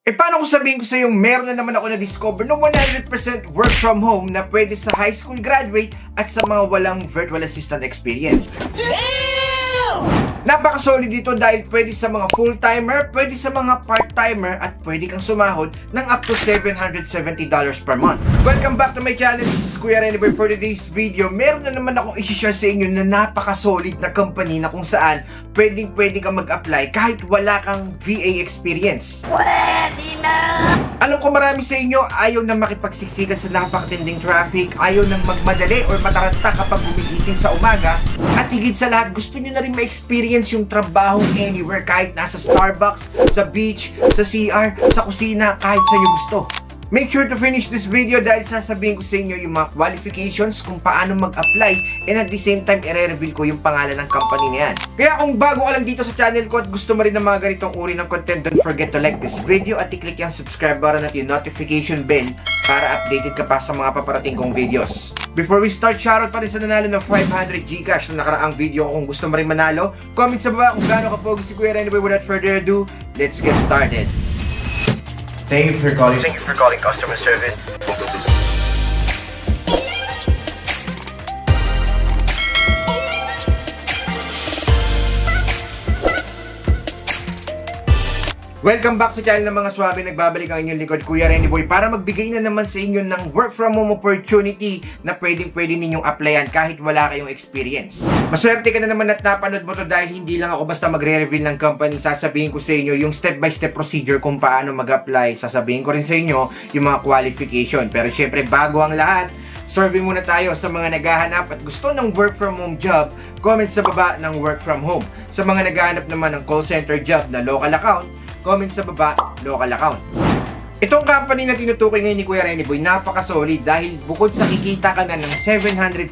Paano kung sabihin ko sa iyo, meron na naman ako na-discover ng 100% work from home na pwede sa high school graduate at sa mga walang virtual assistant experience. Napaka-solid dito dahil pwede sa mga full-timer, pwede sa mga part-timer, at pwede kang sumahod ng up to $770 per month. Welcome back to my channel. This is Kuya Renny Boy. For today's video, meron na naman akong i-share sa inyo na napaka-solid na company na kung saan pwede kang mag-apply kahit wala kang VA experience. Pwede na! Alam ko marami sa inyo ayaw na makipagsiksikan sa napakatinding traffic, ayaw nang magmadali or mataranta kapag gumigising sa umaga, at higit sa lahat gusto nyo na rin ma-experience yung trabaho anywhere, kahit nasa Starbucks, sa beach, sa CR, sa kusina, kahit sa inyo gusto. Make sure to finish this video dahil sasabihin ko sa inyo yung mga qualifications kung paano mag-apply, and at the same time i-reveal ko yung pangalan ng company na yan. Kaya kung bago ka lang dito sa channel ko at gusto mo rin ng mga ganitong uri ng content, don't forget to like this video at i-click yung subscribe button at yung notification bell para updated ka pa sa mga paparating kong videos. Before we start, shoutout pa rin sa nanalo ng 500 Gcash na nakaraang video. Kung gusto mo rin manalo, comment sa baba kung gaano ka pogi si Kuya Renny Boy. Without further ado, let's get started. Thank you for calling customer service. Welcome back sa channel ng mga swabe. Nagbabalik ang inyong likod, Kuya Renny Boy, para magbigay na naman sa inyo ng work from home opportunity na pwede ninyong applyan kahit wala kayong experience. Maswerte ka na naman at napanood mo to dahil hindi lang ako basta magre-reveal ng company. Sasabihin ko sa inyo yung step-by-step procedure kung paano mag-apply. Sasabihin ko rin sa inyo yung mga qualification. Pero syempre, bago ang lahat, survey muna tayo sa mga naghahanap at gusto ng work from home job. Comment sa baba ng work from home. Sa mga naghahanap naman ng call center job na local account, comment sa baba, local account. Itong company na tinutukoy ngayon ni Kuya Renny Boy, napaka-solid dahil bukod sa kikita ka na ng $770,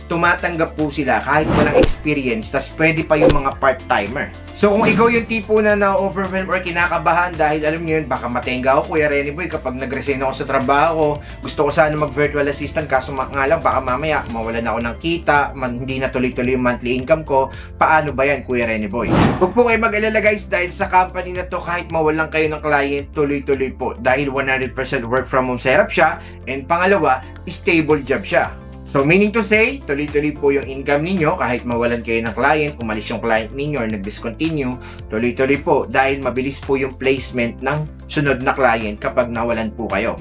tumatanggap po sila kahit walang experience, tas pwede pa yung mga part-timer. So kung ikaw yung tipo na na-overwhelm or kinakabahan dahil alam niyo yun, baka matenga ako, Kuya Renny Boy, kapag nag-resign ako sa trabaho, gusto ko sana mag-virtual assistant, kaso nga lang baka mamaya mawalan ako ng kita, hindi na tuloy-tuloy yung monthly income ko. Paano ba yan, Kuya Renny Boy? Huwag po kayo mag-alala guys, dahil sa company na to, kahit mawalan kayo ng client, tuloy-tuloy po dahil 100% work from home setup siya, and pangalawa, stable job siya. So meaning to say, tuloy-tuloy po yung income ninyo kahit mawalan kayo ng client, umalis yung client ninyo or nag-discontinue, tuloy-tuloy po dahil mabilis po yung placement ng sunod na client kapag nawalan po kayo.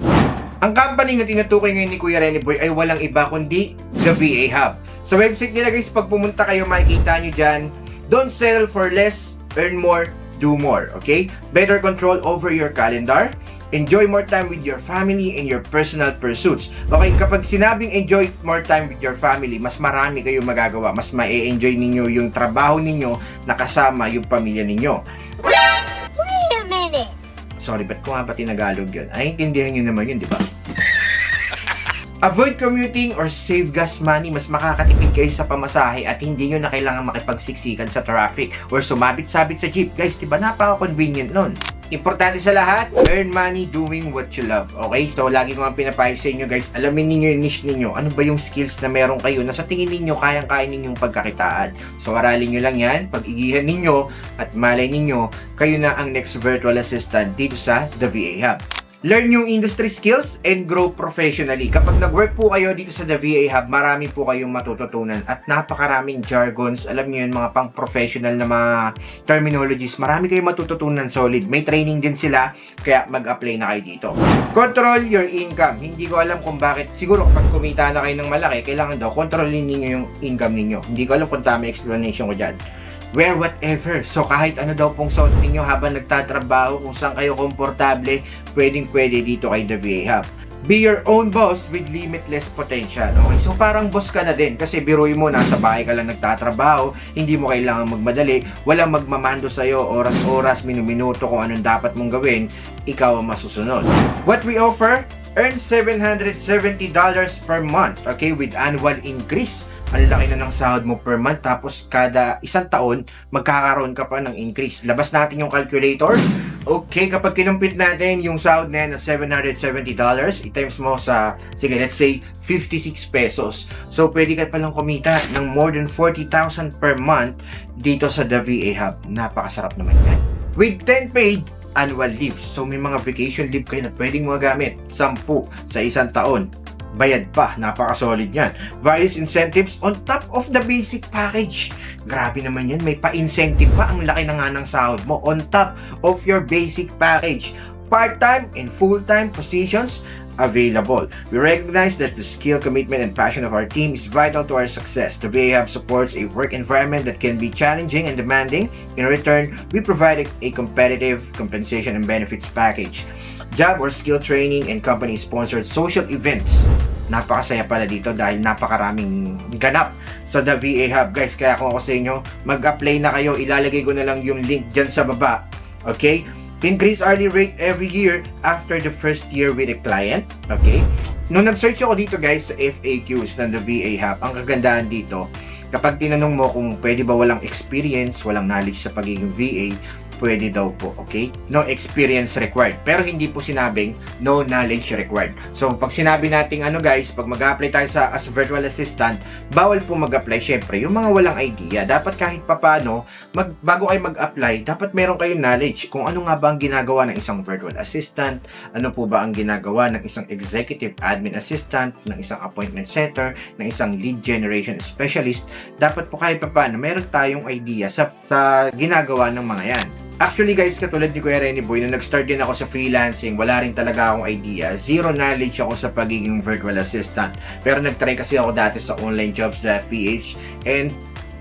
Ang company na tinutukoy ngayon ni Kuya Renny Boy ay walang iba kundi The VA Hub. Sa website nila guys, pag pumunta kayo makikita nyo dyan, don't settle for less, earn more, do more. Okay? Better control over your calendar. Enjoy more time with your family and your personal pursuits. Okay, kapag sinabing enjoy more time with your family, mas marami kayong magagawa. Mas ma-enjoy ninyo yung trabaho ninyo na kasama yung pamilya ninyo. Wait a minute! Sorry, ba't ko nga ba tinagalog yun? Ay, intindihan nyo naman yun, di ba? Avoid commuting or save gas money. Mas makakatipid kayo sa pamasahe at hindi nyo na kailangan makipagsiksikan sa traffic or sumabit-sabit sa jeep. Guys, di ba napaka-convenient nun? Importante sa lahat, earn money doing what you love. Okay? So, lagi ko nga pinapayo sa inyo guys, alamin ninyo yung niche ninyo. Ano ba yung skills na meron kayo na sa tingin ninyo kayang-kaya ninyong pagkakitaan. So, aralin nyo lang yan, pag-igihan ninyo at malay ninyo, kayo na ang next virtual assistant dito sa The VA Hub. Learn yung industry skills and grow professionally. Kapag nag-work po kayo dito sa The VA Hub, marami po kayong matututunan at napakaraming jargons. Alam niyo yun, mga pang-professional na mga terminologies. Marami kayong matututunan solid. May training din sila, kaya mag-apply na kayo dito. Control your income. Hindi ko alam kung bakit. Siguro kapag kumita na kayo ng malaki, kailangan daw kontrolin niyo yung income niyo. Hindi ko alam kung tama explanation ko dyan. Wear whatever. So kahit ano daw pong suot ninyo habang nagtatrabaho, kung saan kayo komportable, pwedeng-pwede dito kay The VA Hub. Be your own boss with limitless potential. Okay, so parang boss ka na din kasi biruin mo, nasa bahay ka lang nagtatrabaho, hindi mo kailangan magmadali, walang magmamando sa'yo, oras-oras, minuminuto kung anong dapat mong gawin, ikaw ang masusunod. What we offer? Earn $770 per month, okay, with annual increase. Ang laki na ng sahod mo per month, tapos kada isang taon magkakaroon ka pa ng increase. Labas natin yung calculator. Okay, kapag kinumpit natin yung sahod na yan na $770, i-times mo sa, sige, let's say 56 pesos. So pwede ka palang kumita ng more than 40,000 per month dito sa The VA Hub. Napakasarap naman yan. With 10 paid annual leaves. So may mga vacation leave kayo na pwedeng magamit. 10 sa isang taon. Bayad pa, napaka-solid yan. Various incentives on top of the basic package. Grabe naman yan, may pa-incentive pa. Ang laki na nga ng sahod mo on top of your basic package. Part-time and full-time positions available. We recognize that the skill, commitment, and passion of our team is vital to our success. The VA Hub supports a work environment that can be challenging and demanding. In return, we provide a competitive compensation and benefits package. Job or skill training and company-sponsored social events. Napakasaya pala dito dahil napakaraming ganap sa The VA Hub. Guys, kaya kung ako sa inyo, mag-apply na kayo. Ilalagay ko na lang yung link dyan sa baba. Okay? Increase hourly rate every year after the first year with a client. Okay? Nung nag-search ako dito guys sa FAQs ng The VA Hub, ang kagandahan dito, kapag tinanong mo kung pwede ba walang experience, walang knowledge sa pagiging VA, pwede daw po, okay? No experience required. Pero hindi po sinabing no knowledge required. So, pag sinabi natin guys, pag mag-apply tayo as virtual assistant, bawal po mag-apply syempre. Yung mga walang idea, dapat kahit papano, bago kayo mag-apply, dapat meron kayong knowledge kung ano nga ba ang ginagawa ng isang virtual assistant, ano po ba ang ginagawa ng isang executive admin assistant, ng isang appointment setter, ng isang lead generation specialist. Dapat po kahit papano, meron tayong idea sa ginagawa ng mga yan. Actually guys, katulad ni Kuya Renny Boy, nung nag-start din ako sa freelancing, wala rin talaga akong idea. Zero knowledge ako sa pagiging virtual assistant. Pero nag-try kasi ako dati sa onlinejobs.ph and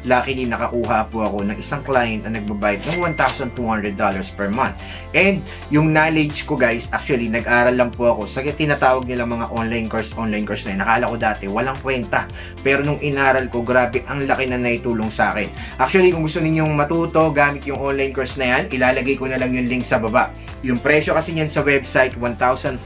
luckily nakakuha po ako ng isang client na nagbabayad ng $1,200 per month. And yung knowledge ko guys, actually nag-aral lang po ako sa tinatawag nila mga online course na yun. Nakala ko dati walang kwenta. Pero nung inaral ko, grabe ang laki na naitulong sa akin. Actually kung gusto ninyong matuto gamit yung online course na yan, ilalagay ko na lang yung link sa baba. Yung presyo kasi niyan sa website, 1,499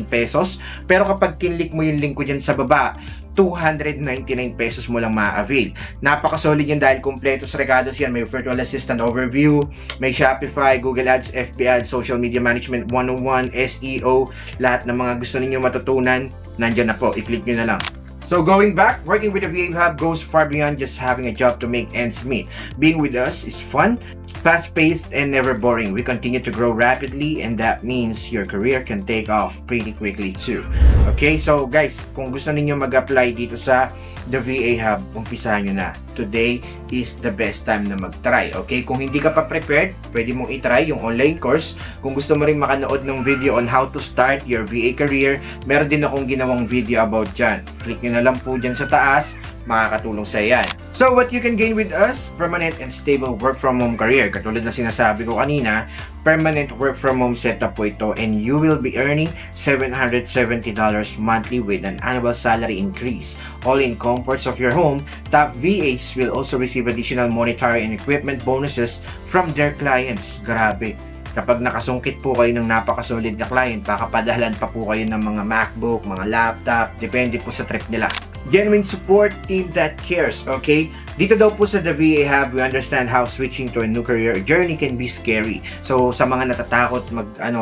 pesos. Pero kapag kinlik mo yung link ko dyan sa baba, 299 pesos mo lang ma-avail. Napaka-solid yan dahil kompleto sa regalos yan. May virtual assistant overview, may Shopify, Google Ads, FB Ads, Social Media Management 101, SEO, lahat ng mga gusto ninyo matutunan, nandyan na po. I-click nyo na lang. So going back, working with the VA Hub goes far beyond just having a job to make ends meet. Being with us is fun, fast-paced, and never boring. We continue to grow rapidly, and that means your career can take off pretty quickly too. Okay, so guys, kung gusto niyo mag-apply dito sa The VA Hub, umpisahan nyo na. Today is the best time na mag-try. Okay, kung hindi ka pa prepared, pwede mong i-try yung online course. Kung gusto mo rin makanood ng video on how to start your VA career, meron din akong ginawang video about dyan. Click nyo na lang po dyan sa taas, makakatulong sa yan. So, what you can gain with us? Permanent and stable work from home career. Katulad na sinasabi ko kanina, permanent work from home setup po ito, and you will be earning $770 monthly with an annual salary increase. All in comforts of your home, top VAs will also receive additional monetary and equipment bonuses from their clients. Grabe. Kapag nakasungkit po kayo ng napakasolid na client, pakapadahalan pa po kayo ng mga MacBook, mga laptop, depende po sa trip nila. Genuine support team that cares, okay? Dito daw po sa The VA Hub, we understand how switching to a new career journey can be scary. So, sa mga natatakot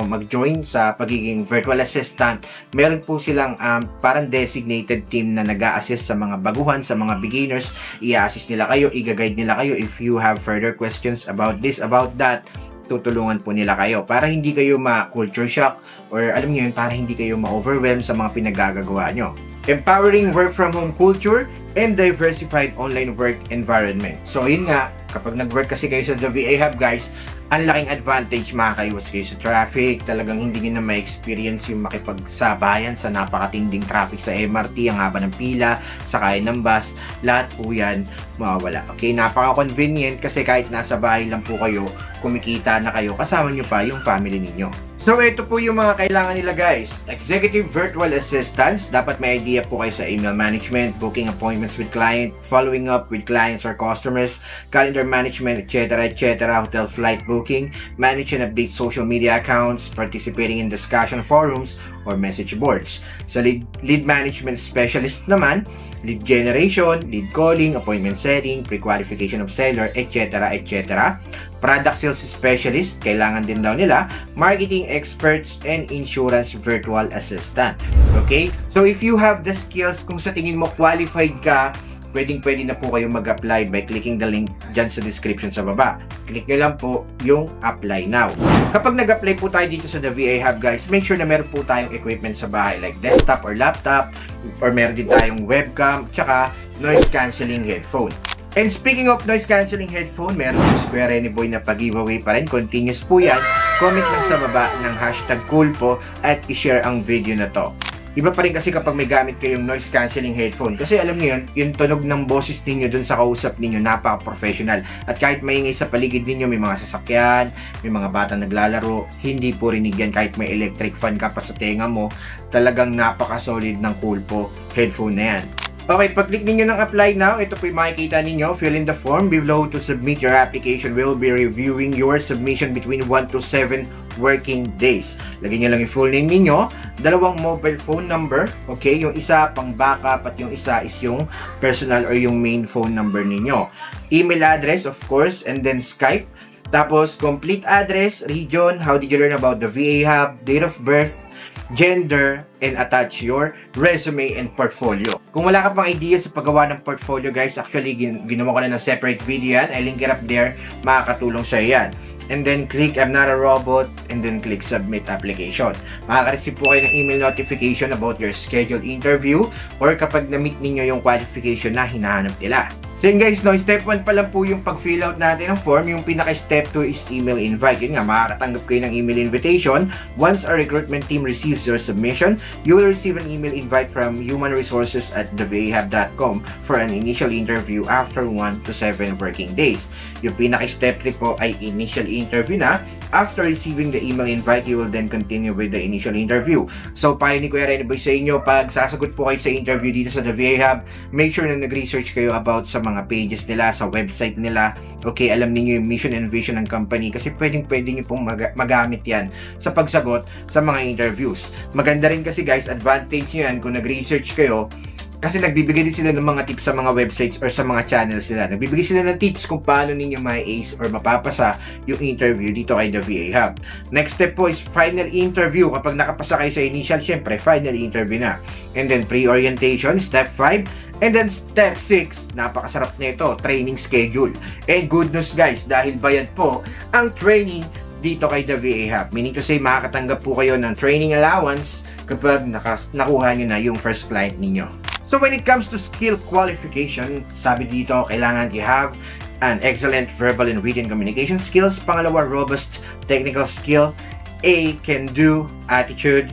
mag-join sa pagiging virtual assistant, meron po silang parang designated team na nag-a-assist sa mga baguhan, sa mga beginners. I-assist nila kayo, i-guide nila kayo if you have further questions about this, about that. Tutulungan po nila kayo para hindi kayo ma-culture shock or alam niyo yun, para hindi kayo ma-overwhelm sa mga pinagagagawa nyo. Empowering work from home culture and diversified online work environment. So yun nga, kapag nag-work kasi kayo sa The VA Hub guys, ang laking advantage, makakaiwas kayo sa traffic, talagang hindi nyo na ma-experience yung makipagsabayan sa napakatinding traffic sa MRT, ang haba ng pila, sakay ng bus, lahat po yan mawawala. Okay, napaka-convenient kasi kahit nasa bahay lang po kayo, kumikita na kayo, kasama nyo pa yung family ninyo. So, ito po yung mga kailangan nila guys. Executive Virtual Assistants. Dapat may idea po kayo sa email management, booking appointments with client, following up with clients or customers, calendar management, etc., etc., hotel flight booking, manage and update social media accounts, participating in discussion forums or message boards. Sa lead management specialist naman, lead generation, lead calling, appointment setting, pre-qualification of seller, etc., etc. Product sales specialist, kailangan din daw nila, marketing experts, and insurance virtual assistant. Okay? So, if you have the skills, kung sa tingin mo qualified ka pwedeng-pwede na po kayo mag-apply by clicking the link dyan sa description sa baba. Click nyo lang po yung apply now. Kapag nag-apply po tayo dito sa The VA Hub guys, make sure na meron po tayong equipment sa bahay like desktop or laptop, or meron din tayong webcam, tsaka noise cancelling headphone. And speaking of noise cancelling headphone, meron po si Kuya Rene Boy na pag-giveaway pa rin. Continuous po yan. Comment lang sa baba ng hashtag cool po at i-share ang video na to. Iba pa rin kasi kapag may gamit kayong noise cancelling headphone. Kasi alam niyo yun, yung tunog ng boses ninyo dun sa kausap ninyo, napaka-professional. At kahit maingay sa paligid ninyo, may mga sasakyan, may mga bata naglalaro, hindi po rinig yan kahit may electric fan ka pa sa tenga mo. Talagang napaka-solid ng cool po headphone na yan. Okay, pag-click ninyo ng apply now, ito po yung makikita ninyo. Fill in the form below to submit your application. We'll be reviewing your submission between 1 to 7 working days. Lagyan nyo lang yung full name ninyo, 2 mobile phone number, okay? Yung isa pang backup at yung isa is yung personal or yung main phone number ninyo. Email address, of course, and then Skype. Tapos, complete address, region, how did you learn about the VA Hub, date of birth, gender, and attach your resume and portfolio. Kung wala ka pang idea sa paggawa ng portfolio guys, actually ginawa ko na ng separate video yan. I link it up there, makakatulong sa yan. And then click I'm not a robot and then click submit application. Makaka-receive po kayo ng email notification about your scheduled interview or kapag na-meet ninyo yung qualification na hinahanap nila. So yun guys, no, step 1 pa lang po yung pag-fill out natin ng form. Yung pinaka-step 2 is email invite. Yun nga, makakatanggap kayo ng email invitation. Once our recruitment team receives your submission, you will receive an email invite from human resources at thevahub.com for an initial interview after 1 to 7 working days. Yung pinaka-step 3 po ay initial interview na. After receiving the email invite, you will then continue with the initial interview. So, payo ni Kuya Rene Boy sa inyo, pag sasagot po kayo sa interview dito sa The VA Hub, make sure na nag-research kayo about sa mga pages nila, sa website nila. Okay, alam niyo yung mission and vision ng company kasi pwedeng-pwede nyo pong magamit yan sa pagsagot sa mga interviews. Maganda rin kasi guys, advantage nyo yan kung nag-research kayo kasi nagbibigay din sila ng mga tips sa mga websites or sa mga channels nila. Nagbibigay sila ng tips kung paano ninyo ma-ace or mapapasa yung interview dito kay The VA Hub. Next step po is final interview. Kapag nakapasa kayo sa initial, syempre, final interview na. And then pre-orientation, step 5. And then step 6, napakasarap na ito, training schedule. And good news guys, dahil bayad po ang training dito kay The VA Hub. Meaning to say, makakatanggap po kayo ng training allowance kapag nakuha nyo na yung first client ninyo. So when it comes to skill qualification, sabi dito, kailangan you have an excellent verbal and written communication skills. Pangalawa, robust technical skill. A, can-do attitude.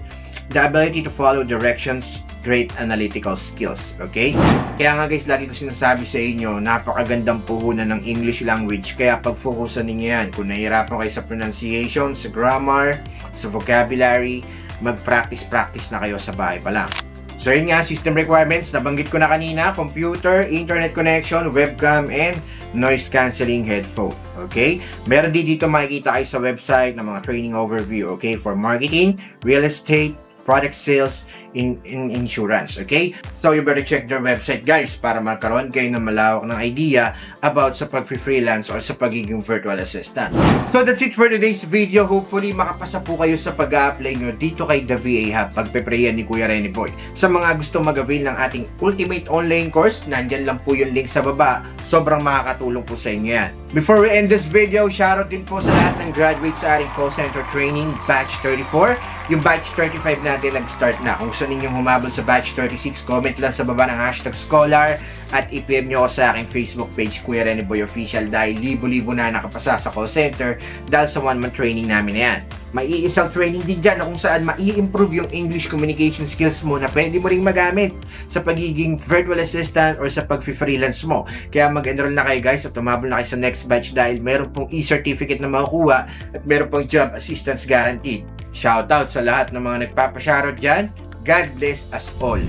The ability to follow directions. Great analytical skills. Okay? Kaya nga guys, lagi ko sinasabi sa inyo, napakagandang puhunan ng English language. Kaya pag-focusan ninyo yan. Kung nahihirapan kayo sa pronunciation, sa grammar, sa vocabulary, mag-practice na kayo sa bahay pa lang. So yun nga, system requirements, nabanggit ko na kanina, computer, internet connection, webcam, and noise cancelling headphone. Okay? Meron din dito makikita kayo sa website ng mga training overview. Okay? For marketing, real estate, product sales, in insurance. Okay? So you better check their website guys para magkaroon kayo ng malawak ng idea about sa pag-freelance or sa pagiging virtual assistant. So that's it for today's video. Hopefully makapasa po kayo sa pag-a-apply nyo dito kay The VA Hub. Pagpe-prayan ni Kuya Rene Boy. Sa mga gusto mag-avail ng ating ultimate online course, nandyan lang po yung link sa baba. Sobrang makakatulong po sa inyo yan. Before we end this video, shoutout din po sa lahat ng graduates sa ating call center training batch 34. Yung batch 35 natin nag-start na. Kung gusto ninyong humabol sa batch 36, comment lang sa baba ng hashtag scholar at i-PM nyo ako sa aking Facebook page, Kuya Rene Boy Official, dahil libo-libo na nakapasa sa call center dahil sa one-month training namin na yan. May iisang training din dyan na kung saan mai-improve yung English communication skills mo na pwede mo ring magamit sa pagiging virtual assistant or sa pag-freelance mo. Kaya mag-enroll na kayo guys at tumabol na kayo sa next batch dahil meron pong e-certificate na makukuha at meron pong job assistance guaranteed. Shoutout sa lahat ng mga nagpapashoutout dyan. God bless us all.